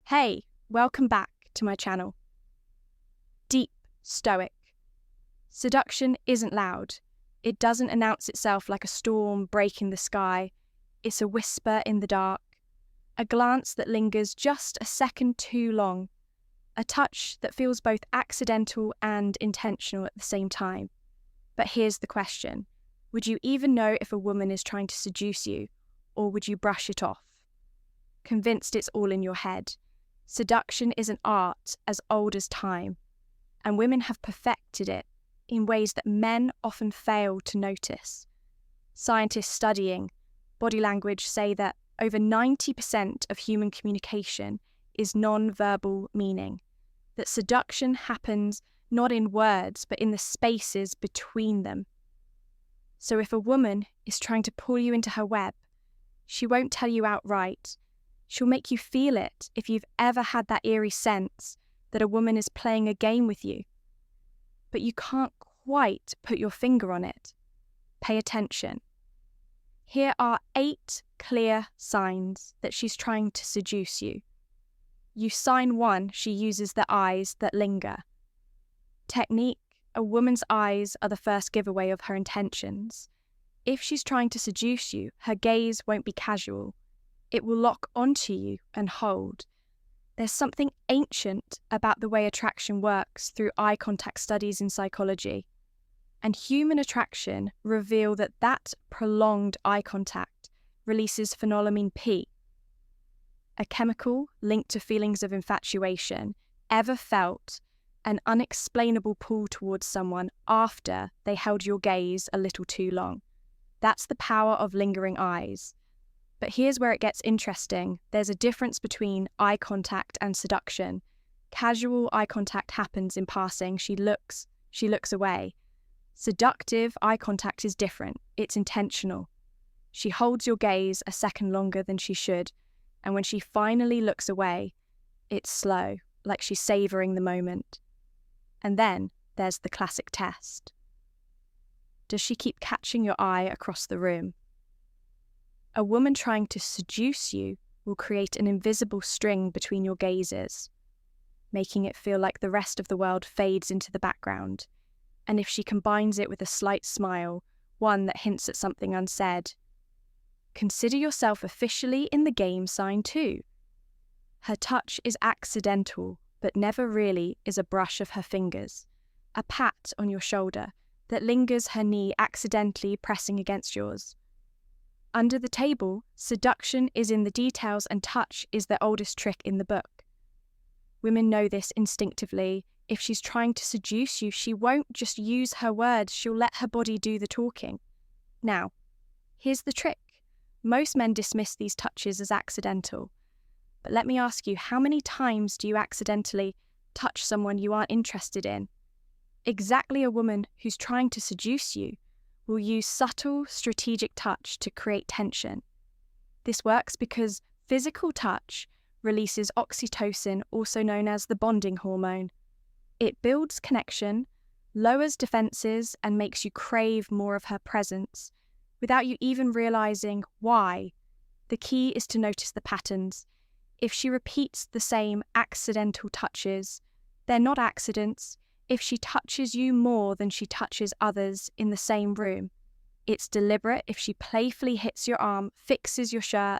Hey, welcome back to my channel. Deep Stoic. Seduction isn't loud. It doesn't announce itself like a storm breaking the sky. It's a whisper in the dark, a glance that lingers just a second too long, a touch that feels both accidental and intentional at the same time. But here's the question. Would you even know if a woman is trying to seduce you, or would you brush it off? Convinced it's all in your head. Seduction is an art as old as time, and women have perfected it in ways that men often fail to notice. Scientists studying body language say that over 90% of human communication is non-verbal meaning, that seduction happens not in words but in the spaces between them. So if a woman is trying to pull you into her web, she won't tell you outright. She'll make you feel it if you've ever had that eerie sense that a woman is playing a game with you. But you can't quite put your finger on it. Pay attention. Here are 8 clear signs that she's trying to seduce you. Sign 1, she uses the eyes that linger. Technique, a woman's eyes are the first giveaway of her intentions. If she's trying to seduce you, her gaze won't be casual. It will lock onto you and hold. There's something ancient about the way attraction works through eye contact studies in psychology. And human attraction reveal that prolonged eye contact releases phenylalanine P, a chemical linked to feelings of infatuation. Ever felt an unexplainable pull towards someone after they held your gaze a little too long? That's the power of lingering eyes. But here's where it gets interesting. There's a difference between eye contact and seduction. Casual eye contact happens in passing. She looks away. Seductive eye contact is different. It's intentional. She holds your gaze a second longer than she should, and when she finally looks away, it's slow, like she's savoring the moment. And then there's the classic test. Does she keep catching your eye across the room? A woman trying to seduce you will create an invisible string between your gazes, making it feel like the rest of the world fades into the background. And if she combines it with a slight smile, one that hints at something unsaid, consider yourself officially in the game, sign 2. Her touch is accidental, but never really is a brush of her fingers, a pat on your shoulder that lingers, her knee accidentally pressing against yours. Under the table, seduction is in the details and touch is the oldest trick in the book. Women know this instinctively. If she's trying to seduce you, she won't just use her words, she'll let her body do the talking. Now, here's the trick. Most men dismiss these touches as accidental. But let me ask you, how many times do you accidentally touch someone you aren't interested in? Exactly, a woman who's trying to seduce you will use subtle, strategic touch to create tension. This works because physical touch releases oxytocin, also known as the bonding hormone. It builds connection, lowers defenses, and makes you crave more of her presence, without you even realizing why. The key is to notice the patterns. If she repeats the same accidental touches, they're not accidents. If she touches you more than she touches others in the same room, it's deliberate. If she playfully hits your arm, fixes your shirt,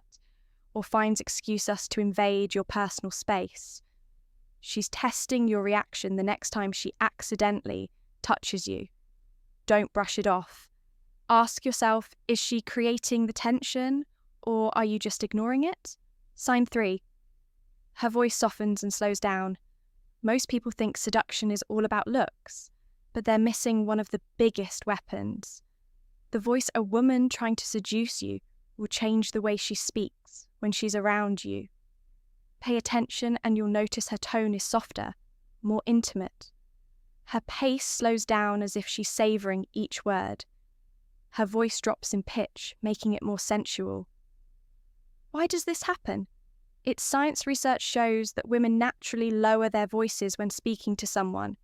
or finds excuses to invade your personal space, she's testing your reaction the next time she accidentally touches you. Don't brush it off. Ask yourself, is she creating the tension, or are you just ignoring it? Sign 3. Her voice softens and slows down. Most people think seduction is all about looks, but they're missing one of the biggest weapons. The voice. A woman trying to seduce you will change the way she speaks when she's around you. Pay attention and you'll notice her tone is softer, more intimate. Her pace slows down as if she's savoring each word. Her voice drops in pitch, making it more sensual. Why does this happen? Its science research shows that women naturally lower their voices when speaking to someone.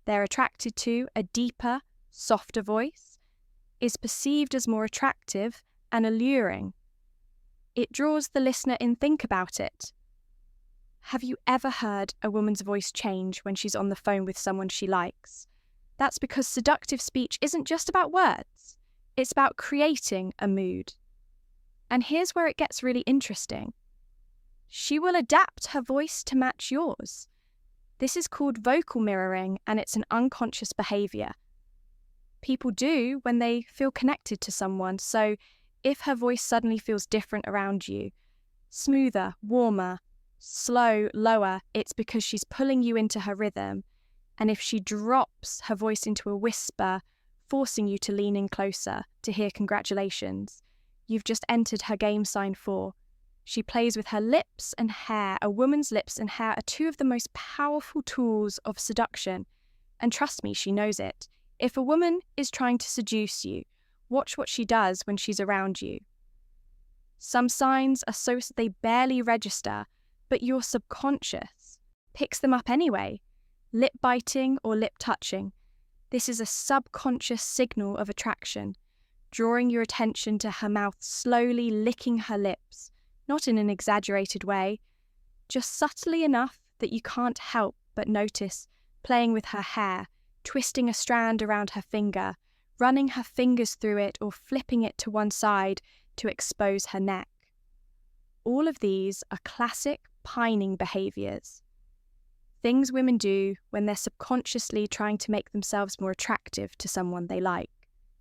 They're attracted to a deeper, softer voice, is perceived as more attractive and alluring. It draws the listener in. Think about it. Have you ever heard a woman's voice change when she's on the phone with someone she likes? That's because seductive speech isn't just about words, it's about creating a mood. And here's where it gets really interesting. She will adapt her voice to match yours. This is called vocal mirroring, and it's an unconscious behaviour. People do when they feel connected to someone, so if her voice suddenly feels different around you, smoother, warmer, slow, lower, it's because she's pulling you into her rhythm. And if she drops her voice into a whisper, forcing you to lean in closer to hear congratulations, you've just entered her game sign 4. She plays with her lips and hair. A woman's lips and hair are two of the most powerful tools of seduction. And trust me, she knows it. If a woman is trying to seduce you, watch what she does when she's around you. Some signs are so they barely register, but your subconscious picks them up anyway. Lip biting or lip touching. This is a subconscious signal of attraction, drawing your attention to her mouth, slowly licking her lips, not in an exaggerated way, just subtly enough that you can't help but notice, playing with her hair, twisting a strand around her finger, running her fingers through it or flipping it to one side to expose her neck. All of these are classic pining behaviours. Things women do when they're subconsciously trying to make themselves more attractive to someone they like.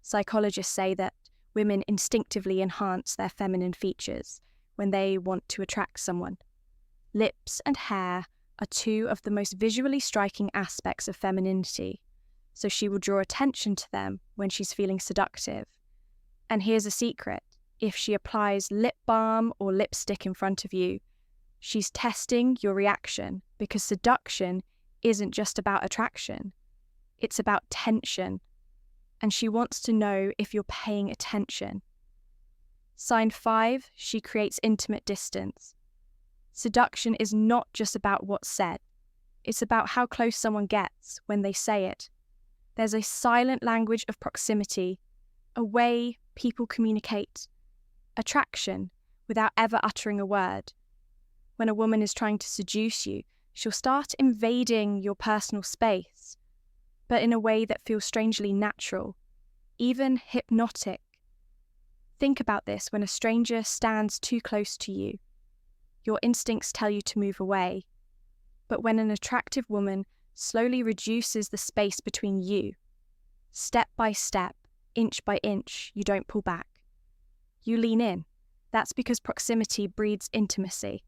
Psychologists say that women instinctively enhance their feminine features when they want to attract someone. Lips and hair are two of the most visually striking aspects of femininity, so she will draw attention to them when she's feeling seductive. And here's a secret. If she applies lip balm or lipstick in front of you, she's testing your reaction, because seduction isn't just about attraction. It's about tension. And she wants to know if you're paying attention. Sign 5, she creates intimate distance. Seduction is not just about what's said. It's about how close someone gets when they say it. There's a silent language of proximity, a way people communicate attraction without ever uttering a word. When a woman is trying to seduce you, she'll start invading your personal space, but in a way that feels strangely natural, even hypnotic. Think about this when a stranger stands too close to you. Your instincts tell you to move away. But when an attractive woman slowly reduces the space between you, step by step, inch by inch, you don't pull back. You lean in. That's because proximity breeds intimacy.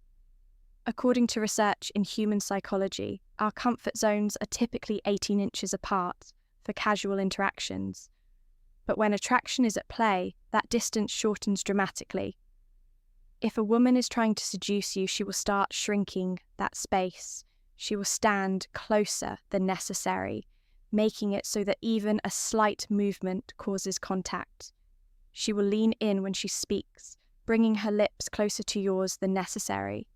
According to research in human psychology, our comfort zones are typically 18 inches apart for casual interactions. But when attraction is at play, that distance shortens dramatically. If a woman is trying to seduce you, she will start shrinking that space. She will stand closer than necessary, making it so that even a slight movement causes contact. She will lean in when she speaks, bringing her lips closer to yours than necessary.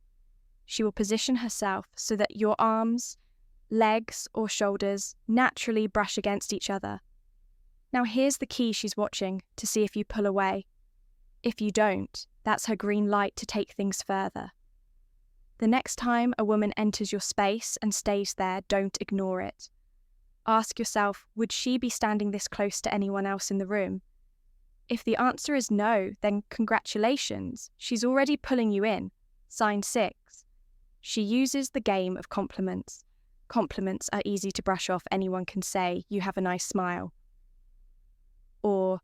She will position herself so that your arms, legs, or shoulders naturally brush against each other. Now here's the key she's watching to see if you pull away. If you don't, that's her green light to take things further. The next time a woman enters your space and stays there, don't ignore it. Ask yourself, would she be standing this close to anyone else in the room? If the answer is no, then congratulations, she's already pulling you in. Sign 6. She uses the game of compliments. Compliments are easy to brush off. Anyone can say, you have a nice smile. Or,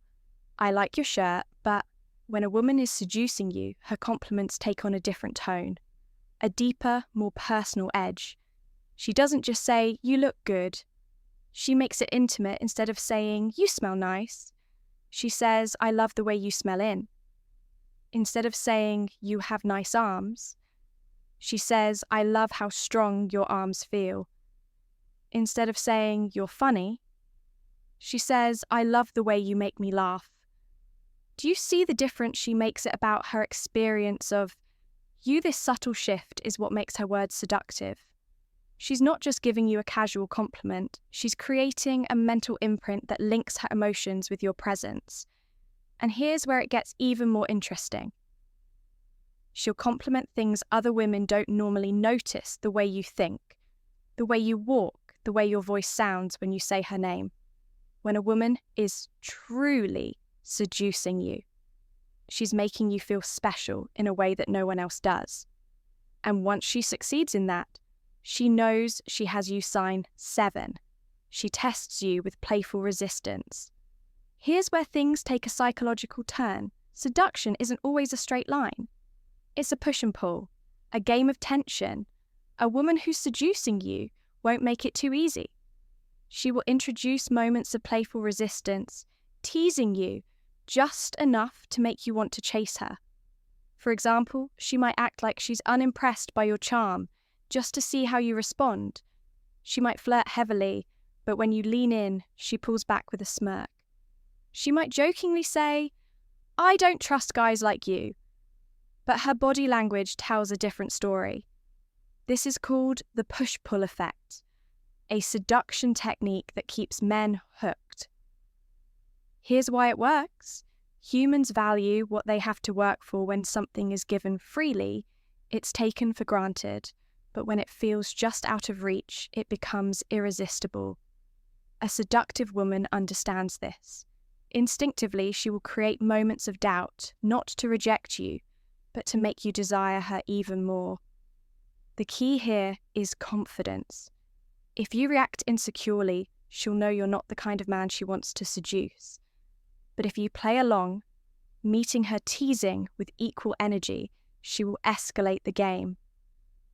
I like your shirt, but when a woman is seducing you, her compliments take on a different tone, a deeper, more personal edge. She doesn't just say, you look good. She makes it intimate. Instead of saying, you smell nice, she says, I love the way you smell in. Instead of saying, you have nice arms, she says, I love how strong your arms feel. Instead of saying, you're funny, she says, I love the way you make me laugh. Do you see the difference she makes it about her experience of you? This subtle shift is what makes her words seductive. She's not just giving you a casual compliment, she's creating a mental imprint that links her emotions with your presence. And here's where it gets even more interesting. She'll compliment things other women don't normally notice: the way you think, the way you walk, the way your voice sounds when you say her name. When a woman is truly seducing you, she's making you feel special in a way that no one else does. And once she succeeds in that, she knows she has you sign 7. She tests you with playful resistance. Here's where things take a psychological turn. Seduction isn't always a straight line. It's a push and pull, a game of tension. A woman who's seducing you won't make it too easy. She will introduce moments of playful resistance, teasing you just enough to make you want to chase her. For example, she might act like she's unimpressed by your charm just to see how you respond. She might flirt heavily, but when you lean in, she pulls back with a smirk. She might jokingly say, "I don't trust guys like you," but her body language tells a different story. This is called the push-pull effect, a seduction technique that keeps men hooked. Here's why it works. Humans value what they have to work for. When something is given freely, it's taken for granted, but when it feels just out of reach, it becomes irresistible. A seductive woman understands this. Instinctively, she will create moments of doubt, not to reject you, but to make you desire her even more. The key here is confidence. If you react insecurely, she'll know you're not the kind of man she wants to seduce. But if you play along, meeting her teasing with equal energy, she will escalate the game.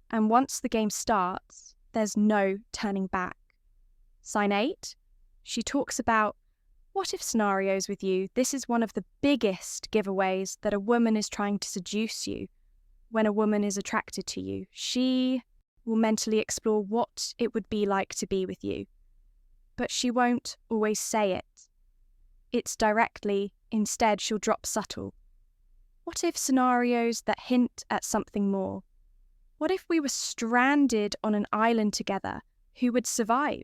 And once the game starts, there's no turning back. Sign 8, she talks about what if scenarios with you. This is one of the biggest giveaways that a woman is trying to seduce you. When a woman is attracted to you, she will mentally explore what it would be like to be with you. But she won't always say it. It's directly. Instead, she'll drop subtle. What if scenarios that hint at something more? What if we were stranded on an island together? Who would survive?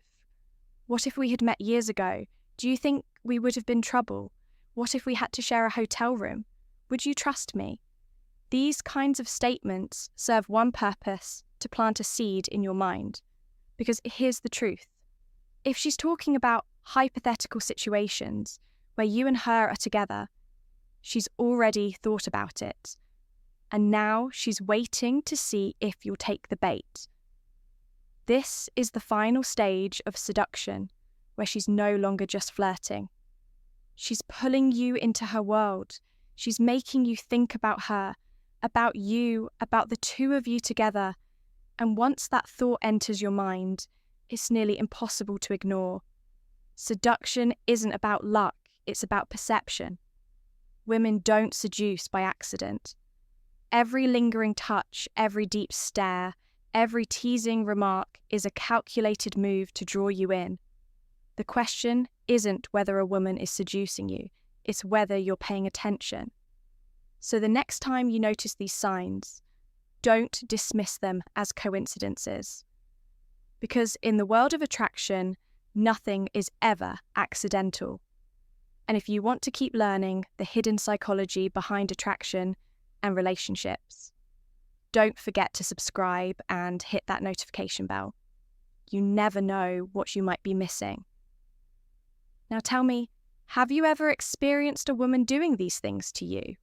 What if we had met years ago? Do you think we would have been trouble? What if we had to share a hotel room? Would you trust me? These kinds of statements serve one purpose: to plant a seed in your mind. Because here's the truth. If she's talking about hypothetical situations where you and her are together, she's already thought about it. And now she's waiting to see if you'll take the bait. This is the final stage of seduction, where she's no longer just flirting. She's pulling you into her world. She's making you think about her, about you, about the two of you together. And once that thought enters your mind, it's nearly impossible to ignore. Seduction isn't about luck, it's about perception. Women don't seduce by accident. Every lingering touch, every deep stare, every teasing remark is a calculated move to draw you in. The question isn't whether a woman is seducing you, it's whether you're paying attention. So the next time you notice these signs, don't dismiss them as coincidences. Because in the world of attraction, nothing is ever accidental. And if you want to keep learning the hidden psychology behind attraction and relationships, don't forget to subscribe and hit that notification bell. You never know what you might be missing. Now tell me, have you ever experienced a woman doing these things to you?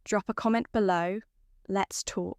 Drop a comment below. Let's talk.